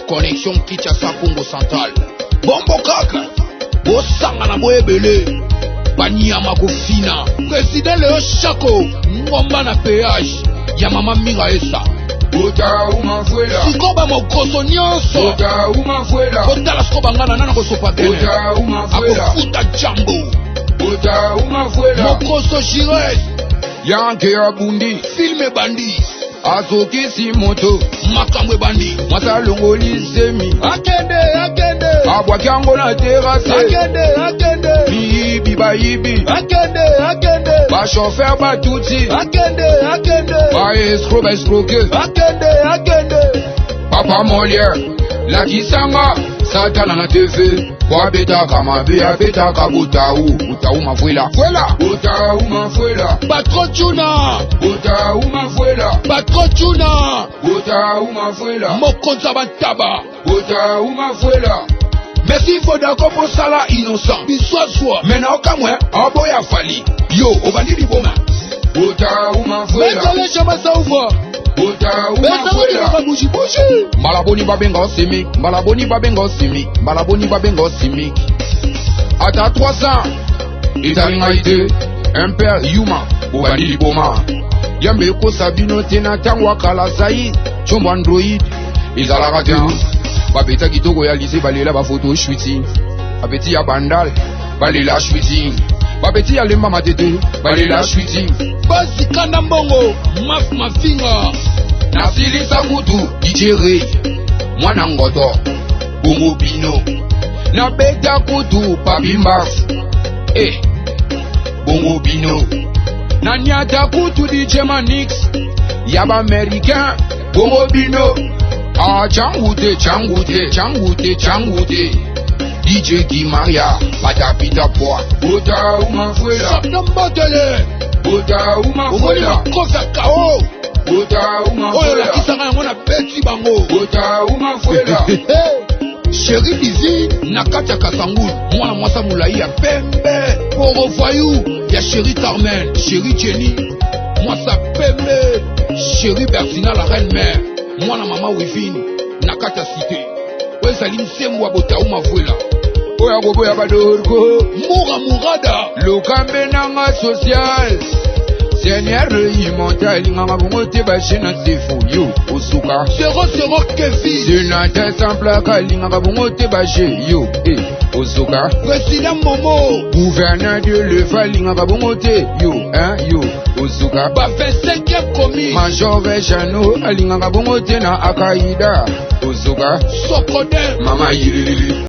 connexion Kinshasa Congo Central. MbokA bosanga na boyebele banyama kofina président Léo Chako ngomba na péage ya mama minga esa botawu mavuela sikoba mokoso nyonso botawu mavuela kotala sikoba ngana nana kosopa bene botawu mavuela akofuta jambo botawu mavuela mokoso Jires yanke ya bundi filme bandi azokisi moto makambo bandi masalongoli semi akende abwakiango na terase akende biyibi bayibi akende bashofer batuti akende baescro baescroke akende papa Molière lakisanga satana na TV wabetaka mabe abetaka botawu mavuela botawu mavuela patron tuna botawu mavuela patron tuna botawu mavuela mokonza bataba botawu mavuela merci foda kopo sala innocent biswaswa mena okamwe aboya fali yo obandili boma botawu mavuela betale chama sauva botawu mavuela malaboni babenga osimi ata 300 etalinga ite impère yuma bobandili boma yambe ekosa bino te na ntango akala zai tshombo android ezalaka te babeta kitoko ya lise balela bafoto shooting babeti ya bandal balela shooting babeti ya lemba matete balela shooting basikanda mbongo mafinga nasilisa kutu dijere mwana ngoto bongo bino nabeta kutu pabimbas bongo bino nanyata kutu DJ Manix yaba américain bongo bino changute DJ Gimaria batapita poa botawu mavuela nambotele botawu mavuela kosa kao botawu mavuela oyo lakisanga yango na beti bango botawu mavuela Chéri Dizi na kati ya Kasangulu mwana mwasa mulai ya pembe porovoyou ya Chéri Carmen Chéri Jenny mwasa pembe Chéri Bertina la reine mère mwana mama Wivini na kati ya cité oyo ezali nsembo ya botawu mavuela oya koboya badorgo murada lokambe nanga social Seigneur imonta elinganga bongo te bashena sefu yo osuka 00 Kevin sénateur sans plaque elinganga bongo te bashe yo osuka président Momo gouverneur de l'EFA elinganga bongo te yo osuka ba 25e commis major Vejano elinganga bongo te na Akaida osuka Sokodin mama yilili